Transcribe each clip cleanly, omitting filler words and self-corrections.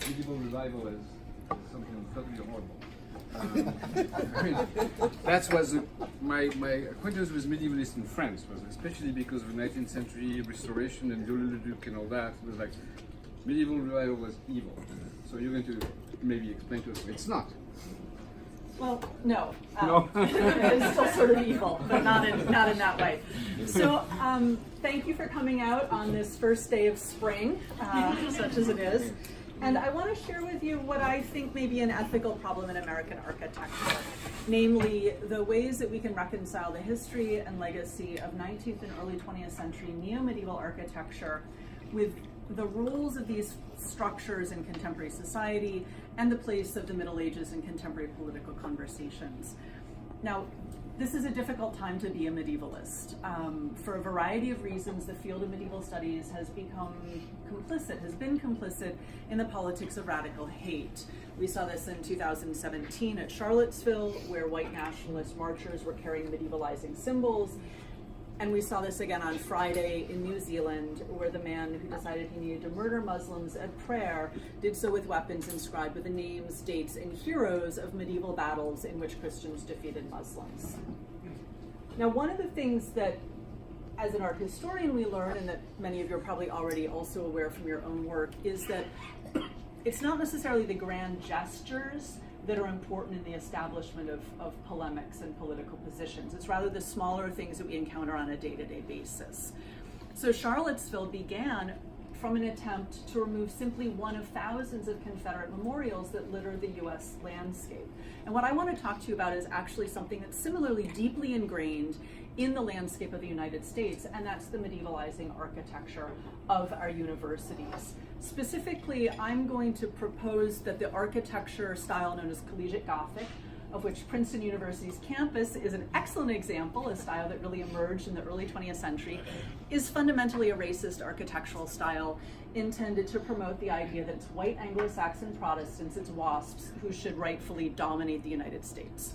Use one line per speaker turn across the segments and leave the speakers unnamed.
medieval revival as something totally horrible. I mean, that was my acquaintance with medievalists in France was especially because of the 19th century restoration and Viollet-le-Duc and all that. It was like medieval revival was evil. So you're going to maybe explain to us it's not.
Well, no.
No.
It's still sort of evil, but not in that way. So thank you for coming out on this first day of spring, such as it is. And I want to share with you what I think may be an ethical problem in American architecture, namely the ways that we can reconcile the history and legacy of 19th and early 20th century neo-medieval architecture with the roles of these structures in contemporary society and the place of the Middle Ages in contemporary political conversations. Now, this is a difficult time to be a medievalist. For a variety of reasons, the field of medieval studies has been complicit in the politics of radical hate. We saw this in 2017 at Charlottesville, where white nationalist marchers were carrying medievalizing symbols. And we saw this again on Friday in New Zealand, where the man who decided he needed to murder Muslims at prayer did so with weapons inscribed with the names, dates, and heroes of medieval battles in which Christians defeated Muslims. Now, one of the things that, as an art historian, we learn, and that many of you are probably already also aware from your own work, is that it's not necessarily the grand gestures that are important in the establishment of polemics and political positions. It's rather the smaller things that we encounter on a day-to-day basis. So Charlottesville began from an attempt to remove simply one of thousands of Confederate memorials that litter the US landscape. And what I want to talk to you about is actually something that's similarly deeply ingrained in the landscape of the United States, and that's the medievalizing architecture of our universities. Specifically, I'm going to propose that the architecture style known as Collegiate Gothic, of which Princeton University's campus is an excellent example, a style that really emerged in the early 20th century, is fundamentally a racist architectural style intended to promote the idea that it's white Anglo-Saxon Protestants, it's WASPs, who should rightfully dominate the United States.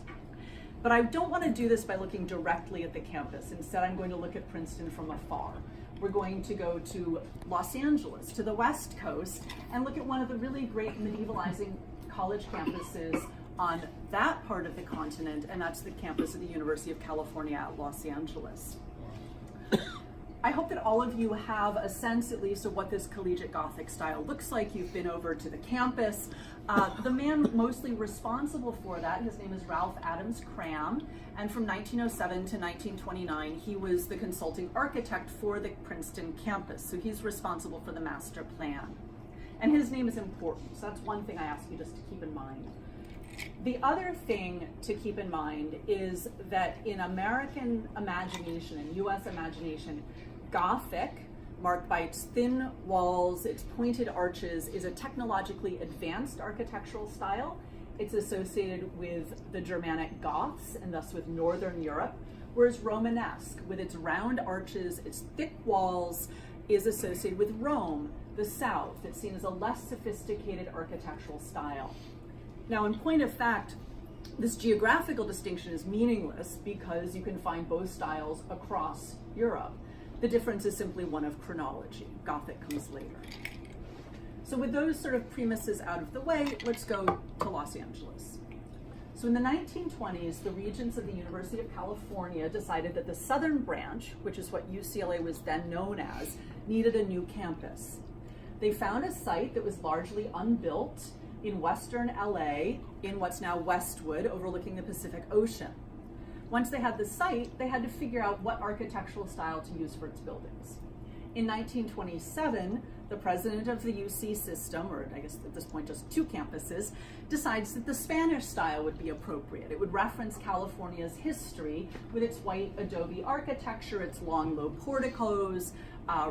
But I don't want to do this by looking directly at the campus. Instead, I'm going to look at Princeton from afar. We're going to go to Los Angeles, to the West Coast, and look at one of the really great medievalizing college campuses on that part of the continent, and that's the campus of the University of California at Los Angeles. I hope that all of you have a sense, at least, of what this Collegiate Gothic style looks like. You've been over to the campus. The man mostly responsible for that, his name is Ralph Adams Cram, and from 1907 to 1929, he was the consulting architect for the Princeton campus, so he's responsible for the master plan. And his name is important, so that's one thing I ask you just to keep in mind. The other thing to keep in mind is that in American imagination and US imagination, Gothic, marked by its thin walls, its pointed arches, is a technologically advanced architectural style. It's associated with the Germanic Goths and thus with Northern Europe, whereas Romanesque, with its round arches, its thick walls, is associated with Rome, the South. It's seen as a less sophisticated architectural style. Now, in point of fact, this geographical distinction is meaningless because you can find both styles across Europe. The difference is simply one of chronology. Gothic comes later. So with those sort of premises out of the way, let's go to Los Angeles. So in the 1920s, the regents of the University of California decided that the southern branch, which is what UCLA was then known as, needed a new campus. They found a site that was largely unbuilt in western LA, in what's now Westwood, overlooking the Pacific Ocean. Once they had the site, they had to figure out what architectural style to use for its buildings. In 1927, the president of the UC system, or I guess at this point just two campuses, decides that the Spanish style would be appropriate. It would reference California's history with its white adobe architecture, its long low porticos,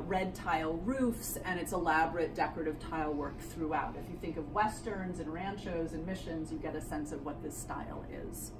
red tile roofs, and its elaborate decorative tile work throughout. If you think of westerns and ranchos and missions, you get a sense of what this style is.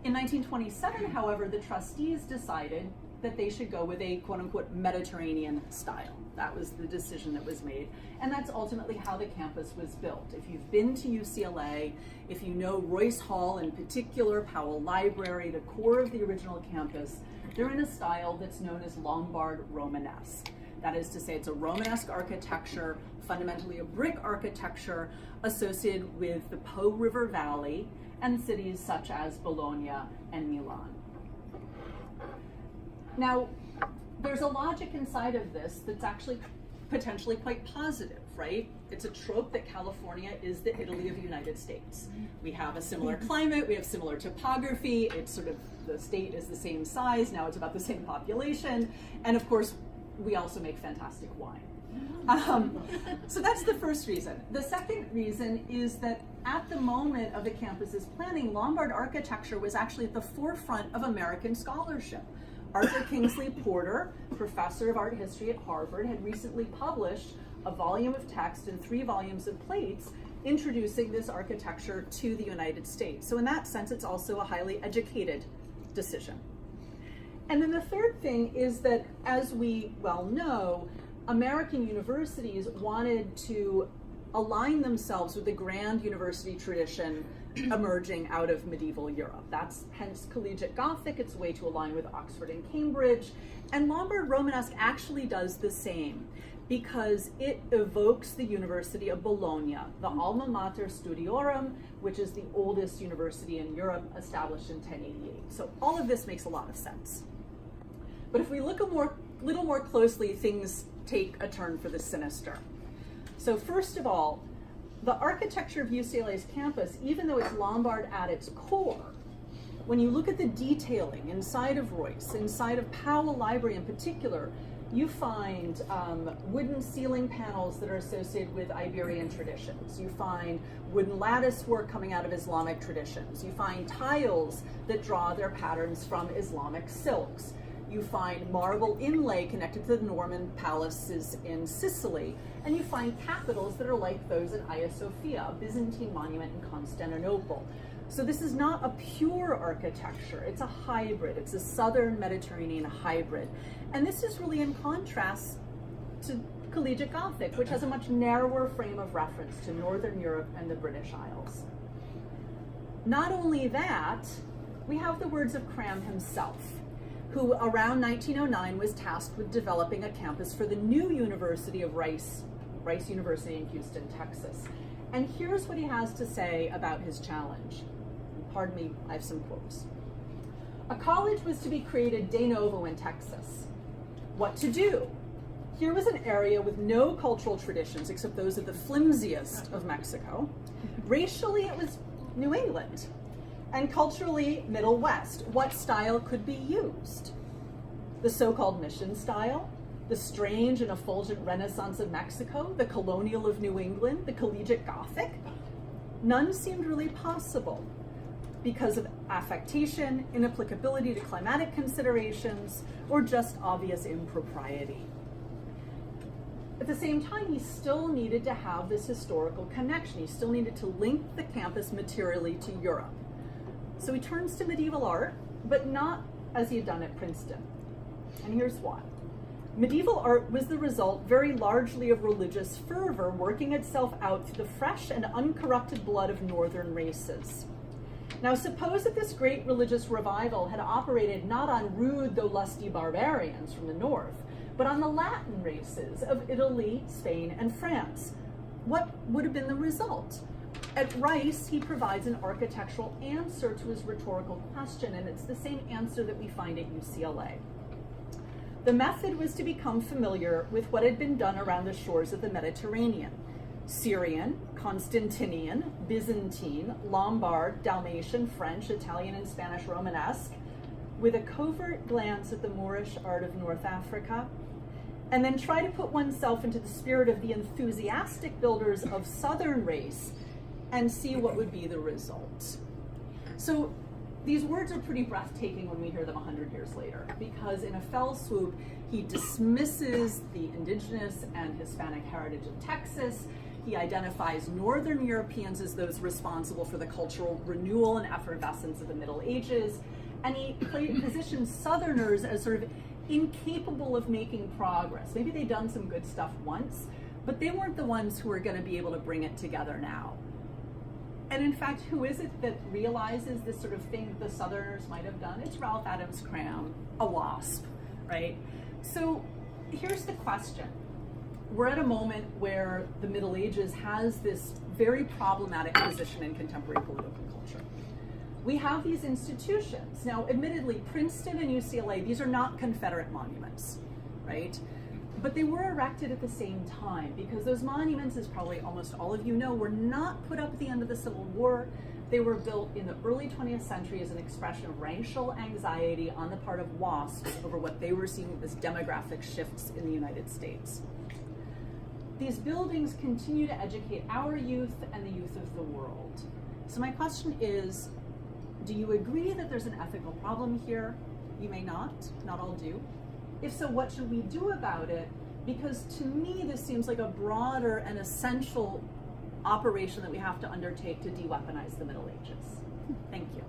In 1927, however, the trustees decided that they should go with a quote-unquote Mediterranean style. That was the decision that was made, and that's ultimately how the campus was built. If you've been to UCLA, if you know Royce Hall in particular, Powell Library, the core of the original campus, they're in a style that's known as Lombard Romanesque. That is to say, it's a Romanesque architecture, fundamentally a brick architecture associated with the Po River Valley and cities such as Bologna and Milan. Now, there's a logic inside of this that's actually potentially quite positive, right? It's a trope that California is the Italy of the United States. We have a similar climate, we have similar topography, it's sort of, the state is the same size, now it's about the same population, and of course, we also make fantastic wine. So that's the first reason. The second reason is that at the moment of the campus's planning, Lombard architecture was actually at the forefront of American scholarship. Arthur Kingsley Porter, professor of art history at Harvard, had recently published a volume of text and 3 volumes of plates introducing this architecture to the United States. So in that sense, it's also a highly educated decision. And then the third thing is that, as we well know, American universities wanted to align themselves with the grand university tradition emerging out of medieval Europe. That's hence Collegiate Gothic, its way to align with Oxford and Cambridge. And Lombard Romanesque actually does the same because it evokes the University of Bologna, the Alma Mater Studiorum, which is the oldest university in Europe, established in 1088. So all of this makes a lot of sense. But if we look a little more closely, things take a turn for the sinister. So first of all, the architecture of UCLA's campus, even though it's Lombard at its core, when you look at the detailing inside of Royce, inside of Powell Library in particular, you find wooden ceiling panels that are associated with Iberian traditions. You find wooden lattice work coming out of Islamic traditions. You find tiles that draw their patterns from Islamic silks. You find marble inlay connected to the Norman palaces in Sicily. And you find capitals that are like those in Hagia Sophia, a Byzantine monument in Constantinople. So this is not a pure architecture, it's a hybrid. It's a southern Mediterranean hybrid. And this is really in contrast to Collegiate Gothic, which has a much narrower frame of reference to Northern Europe and the British Isles. Not only that, we have the words of Cram himself, who around 1909 was tasked with developing a campus for the new University of Rice University in Houston, Texas. And here's what he has to say about his challenge. Pardon me, I have some quotes. A college was to be created de novo in Texas. What to do? Here was an area with no cultural traditions except those of the flimsiest of Mexico. Racially, it was New England. And culturally, Middle West. What style could be used? The so-called mission style, the strange and effulgent Renaissance of Mexico, the colonial of New England, the collegiate Gothic? None seemed really possible because of affectation, inapplicability to climatic considerations, or just obvious impropriety. At the same time, he still needed to have this historical connection. He still needed to link the campus materially to Europe. So he turns to medieval art, but not as he had done at Princeton. And here's why. Medieval art was the result very largely of religious fervor working itself out through the fresh and uncorrupted blood of northern races. Now suppose that this great religious revival had operated not on rude though lusty barbarians from the north, but on the Latin races of Italy, Spain, and France. What would have been the result? At Rice, he provides an architectural answer to his rhetorical question, and it's the same answer that we find at UCLA. The method was to become familiar with what had been done around the shores of the Mediterranean: Syrian, Constantinian, Byzantine, Lombard, Dalmatian, French, Italian, and Spanish Romanesque, with a covert glance at the Moorish art of North Africa, and then try to put oneself into the spirit of the enthusiastic builders of Southern race and see what would be the result. So these words are pretty breathtaking when we hear them 100 years later, because in a fell swoop, he dismisses the indigenous and Hispanic heritage of Texas. He identifies Northern Europeans as those responsible for the cultural renewal and effervescence of the Middle Ages, and he positions Southerners as sort of incapable of making progress. Maybe they'd done some good stuff once, but they weren't the ones who were going to be able to bring it together now. And in fact, who is it that realizes this sort of thing that the Southerners might have done? It's Ralph Adams Cram, a WASP, right? So here's the question. We're at a moment where the Middle Ages has this very problematic position in contemporary political culture. We have these institutions. Now, admittedly, Princeton and UCLA, these are not Confederate monuments, right? But they were erected at the same time because those monuments, as probably almost all of you know, were not put up at the end of the Civil War. They were built in the early 20th century as an expression of racial anxiety on the part of WASPs over what they were seeing as demographic shifts in the United States. These buildings continue to educate our youth and the youth of the world. So my question is, do you agree that there's an ethical problem here? You may not all do. If so, what should we do about it? Because to me, this seems like a broader and essential operation that we have to undertake to de-weaponize the Middle Ages. Thank you.